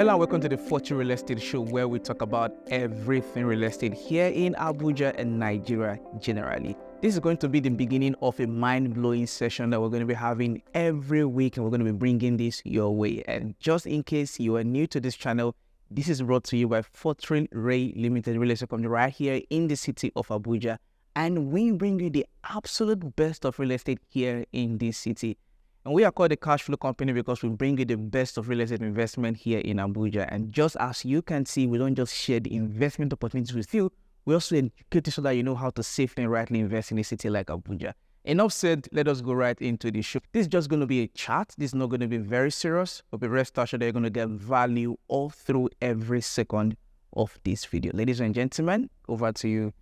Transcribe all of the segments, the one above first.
Hello and welcome to the Fortreal Rei Ltd show, where we talk about everything real estate here in Abuja and Nigeria generally. This is going to be the beginning of a mind-blowing session that we're going to be having every week, and we're going to be bringing this your way. And just in case you are new to this channel, this is brought to you by Fortreal Rei Ltd real estate company right here in the city of Abuja. And we bring you the absolute best of real estate here in this city. And we are called the Cashflow company because we bring you the best of real estate investment here in Abuja. And just as you can see, we don't just share the investment opportunities with you, we also educate you so that you know how to safely and rightly invest in a city like Abuja. Enough said, let us go right into the show. This is just going to be a chat. This is not going to be very serious, but be rest assured that you're going to get value all through every second of this video. Ladies and gentlemen, over to you,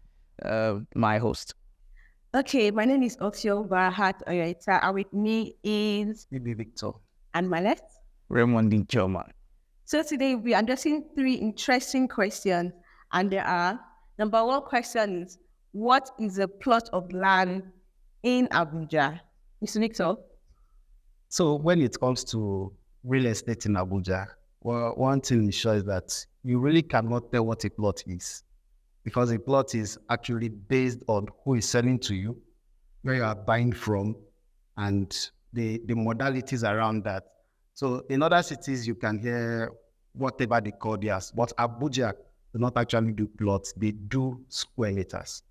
my host. Okay, my name is Ijeomah, and with me is Victor. And my left, Raymond Ijeomah. So today we are addressing three interesting questions, and there are, number one question is, what is a plot of land in Abuja? Mr. Victor? So when it comes to real estate in Abuja, well, one thing is sure is that you really cannot tell what a plot is, because a plot is actually based on who is selling to you, where you are buying from, and the modalities around that. So in other cities, you can hear whatever they call theirs, but Abuja do not actually do plots, they do square meters.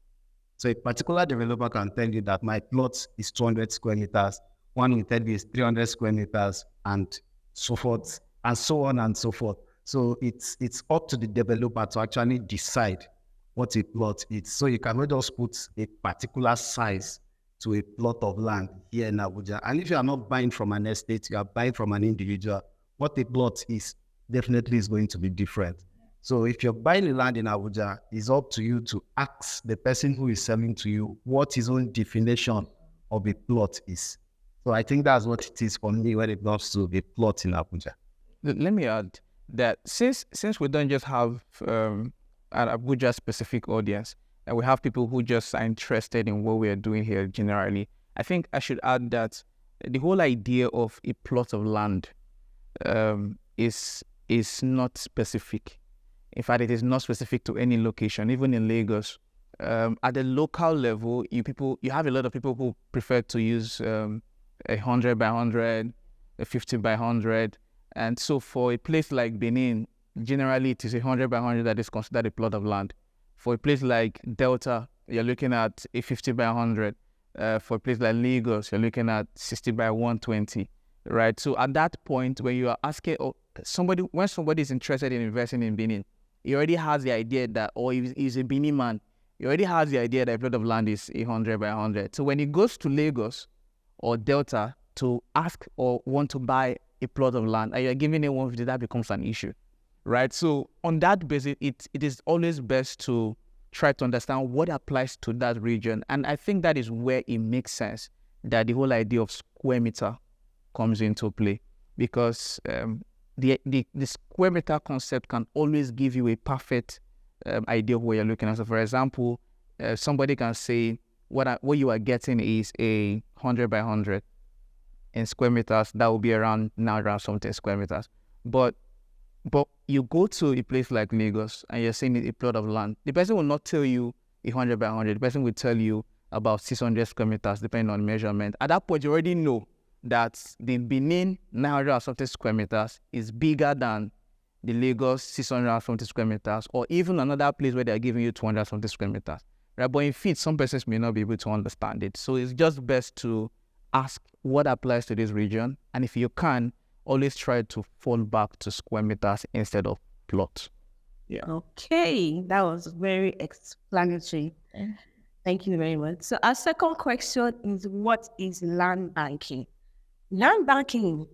So a particular developer can tell you that my plot is 200 square meters, one will tell you is 300 square meters, and so forth, and so on and so forth. So it's up to the developer to actually decide what a plot is. So you cannot just put a particular size to a plot of land here in Abuja. And if you are not buying from an estate, you are buying from an individual, what a plot is definitely is going to be different. So if you're buying a land in Abuja, it's up to you to ask the person who is selling to you what his own definition of a plot is. So I think that's what it is for me when it comes to a plot in Abuja. Let me add that since we don't just have an Abuja specific audience, and we have people who just are interested in what we are doing here generally, I think I should add that the whole idea of a plot of land is not specific. In fact, it is not specific to any location, even in Lagos. At the local level, you have a lot of people who prefer to use 100 by 100, 50 by 100. And so for a place like Benin, generally it is 100 by 100 that is considered a plot of land. For a place like Delta, you're looking at a 50 by 100. For a place like Lagos, you're looking at 60 by 120, right? So at that point, when you are asking when somebody is interested in investing in Benin, he already has the idea that, or he's a Benin man, he already has the idea that a plot of land is 100 by 100. So when he goes to Lagos or Delta to ask or want to buy a plot of land, and you're giving him 150, that becomes an issue, right? So on that basis, it is always best to try to understand what applies to that region. And I think that is where it makes sense that the whole idea of square meter comes into play, because the square meter concept can always give you a perfect idea of where you're looking at. So for example, somebody can say what you are getting is a 100 by 100 in square meters. That will be around something square meters. But you go to a place like Lagos and you're saying a plot of land, the person will not tell you 100 by 100. The person will tell you about 600 square meters, depending on measurement. At that point, you already know that the Benin 900 something square meters is bigger than the Lagos 600 something square meters, or even another place where they're giving you 200 something square meters. Right? But in feet, some persons may not be able to understand it. So it's just best to ask what applies to this region. And if you can, always try to fall back to square meters instead of plot. Yeah. Okay, that was very explanatory. Thank you very much. So our second question is, what is land banking? Land banking,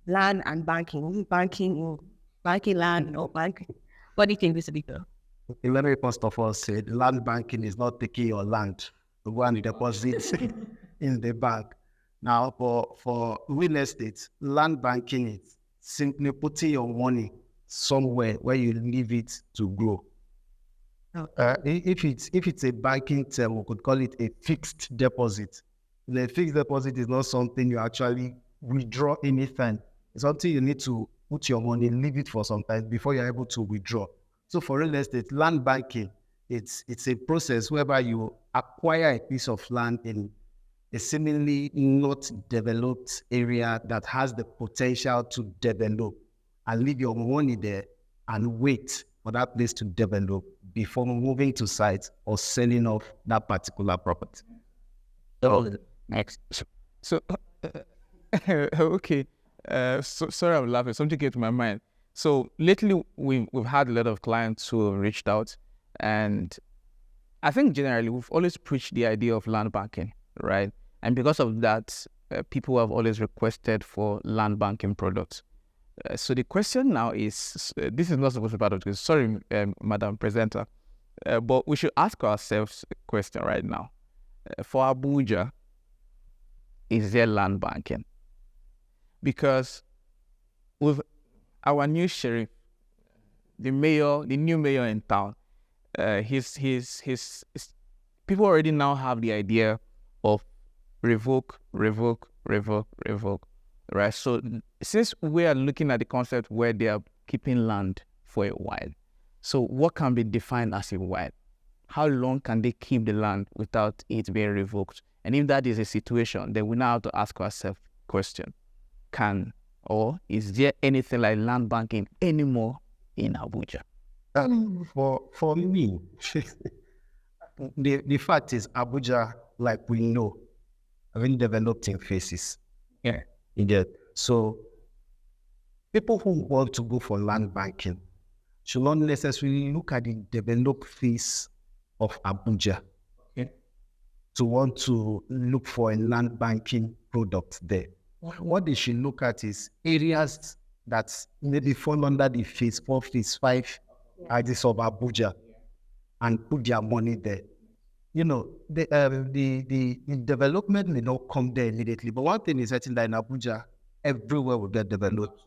land and banking. Banking land or banking. What do you think, Mr. Victor? Let me first of all say, land banking is not taking your land to go and deposit in the bank. Now, for real estate, land banking is simply putting your money somewhere where you leave it to grow. If it's a banking term, we could call it a fixed deposit. The fixed deposit is not something you actually withdraw anything. It's something you need to put your money, leave it for some time before you're able to withdraw. So for real estate, land banking, it's a process whereby you acquire a piece of land in a seemingly not developed area that has the potential to develop, and leave your money there and wait for that place to develop before moving to site or selling off that particular property. Next. So okay. So sorry, I'm laughing. Something came to my mind. So lately, we've had a lot of clients who have reached out, and I think generally we've always preached the idea of land banking, right? And because of that, people have always requested for land banking products. So the question now is, this is not supposed to be part of this. Sorry, Madam Presenter, but we should ask ourselves a question right now. For Abuja, is there land banking? Because with our new sheriff, the new mayor in town, his people already now have the idea of revoke, right? So since we are looking at the concept where they are keeping land for a while, so what can be defined as a while? How long can they keep the land without it being revoked? And if that is a situation, then we now have to ask ourselves question: can or is there anything like land banking anymore in Abuja? For me, the fact is Abuja, like we know, really developed in phases. Yeah. Indeed. So people who want to go for land banking should not necessarily look at the developed phase of Abuja to want to look for a land banking product there. What they should look at is areas that maybe fall under the phase 4, phase 5 ideas of Abuja, and put their money there. You know, the development may not come there immediately, but one thing is certain that in Abuja, everywhere will get developed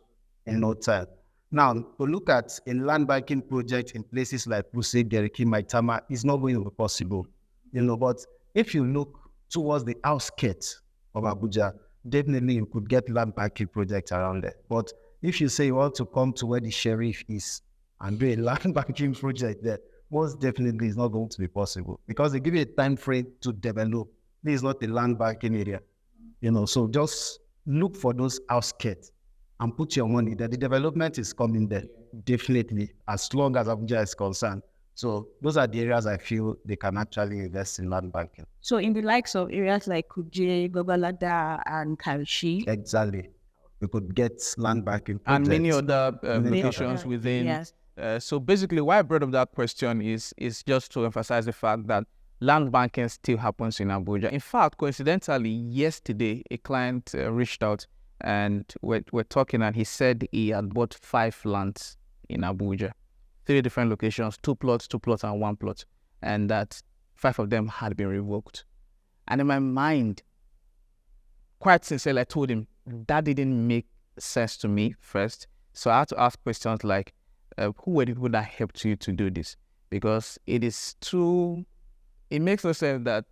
in no time. Now, to look at a land banking project in places like Wuse, Gariki, Maitama is not going to be possible. You know, but if you look towards the outskirts of Abuja, definitely you could get land banking projects around there. But if you say you want to come to where the sheriff is and do a land banking project there, most definitely is not going to be possible, because they give you a time frame to develop. This is not a land banking area, you know. So just look for those outskirts and put your money there. The development is coming there, definitely, as long as Abuja is concerned. So those are the areas I feel they can actually invest in land banking. So in the likes of areas like Kuje, Gobalada, and Karishi. Exactly. We could get land banking projects. And many other locations within. Yes. So basically, why I brought up that question is just to emphasize the fact that land banking still happens in Abuja. In fact, coincidentally, yesterday, a client reached out and we're talking, and he said he had bought 5 lands in Abuja, 3 different locations, 2 plots, and 1 plot, and that 5 of them had been revoked. And in my mind, quite sincerely, I told him that didn't make sense to me first. So I had to ask questions like, who were the people that helped you to do this? Because it makes no sense that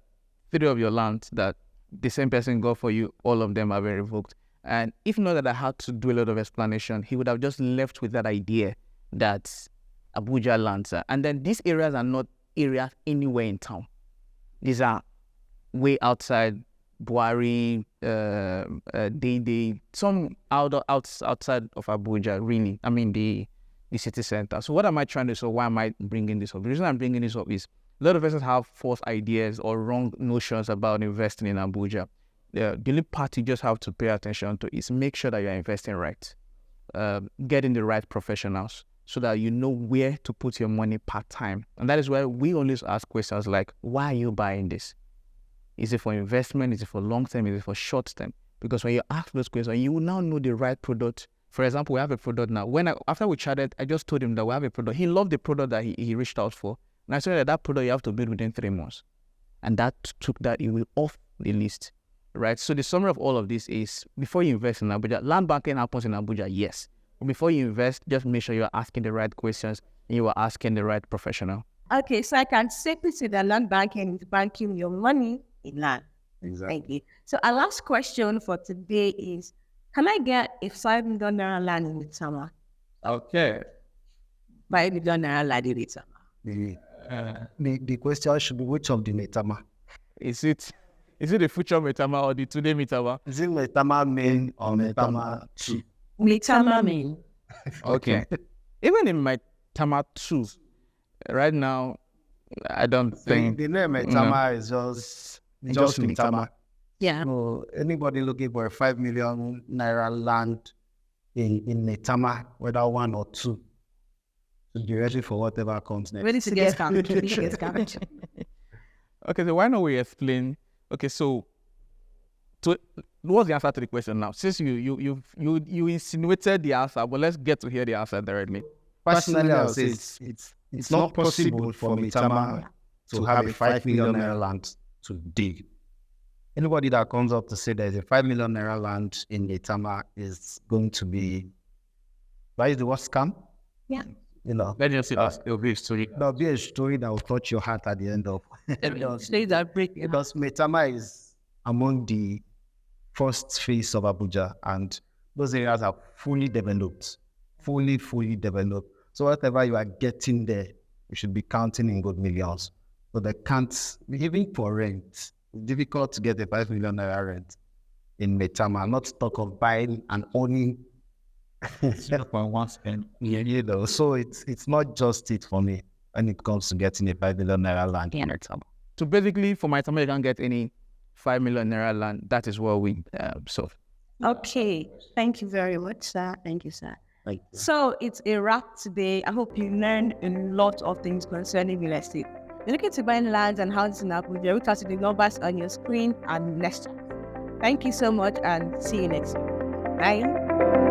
3 of your lands that the same person got for you, all of them have been revoked. And if not that I had to do a lot of explanation, he would have just left with that idea that Abuja lands are. And then these areas are not areas anywhere in town. These are way outside Buhari, Dede, some outside of Abuja, really. I mean, the city center. So what am I trying to say? Why am I bringing this up? The reason I'm bringing this up is a lot of persons have false ideas or wrong notions about investing in Abuja. The only part you just have to pay attention to is make sure that you're investing right. Getting the right professionals so that you know where to put your money part-time. And that is why we always ask questions like, why are you buying this? Is it for investment? Is it for long-term? Is it for short-term? Because when you ask those questions, you will now know the right product. For example, we have a product now. After we chatted, I just told him that we have a product. He loved the product that he reached out for. And I said that product you have to build within 3 months. And that took that away off the list, right? So the summary of all of this is, before you invest in Abuja, land banking happens in Abuja, yes. But before you invest, just make sure you're asking the right questions and you are asking the right professional. Okay, so I can safely say that land banking is banking your money in land. Exactly. Thank you. So our last question for today is, Can I get a 5 million naira land in Maitama? Okay. 5 million naira land in Maitama. The question should be which of the Maitama? Is it the future Maitama or the today Maitama? Is it Maitama main or Maitama 2? Maitama main. Okay. Even in Maitama 2, right now, I don't think The name Maitama is just Maitama. Yeah. So anybody looking for a 5 million naira land in Maitama, whether 1 or 2, should be ready for whatever comes next. Ready to get scammed. Ready to get scammed. Okay, so why not we explain? Okay, so what's the answer to the question now? Since you insinuated the answer, but let's get to hear the answer directly. Personally, I would say it's not possible for Maitama to have a 5 million naira land today. Anybody that comes up to say there's a 5 million naira land in Maitama is going to be, why is the word scam? Yeah. You know, Let us see. It'll be a story. there'll be a story that will touch your heart at the end of Stories that break. because Maitama is among the first phase of Abuja, and those areas are fully developed. So whatever you are getting there, you should be counting in good millions. So they can't, even for rent, it's difficult to get a 5 million naira rent in Maitama, not talk of buying and owning. You know, so it's not just it for me when it comes to getting a 5 million naira land in Maitama. So basically, for Maitama, you can't get any 5 million naira land. That is what we solve. Okay. Thank you very much, sir. Thank you, sir. So it's a wrap today. I hope you learned a lot of things concerning real estate. You're looking to buy lands and houses in Abuja. Reach out to the numbers on your screen and next time. Thank you so much and see you next week. Bye.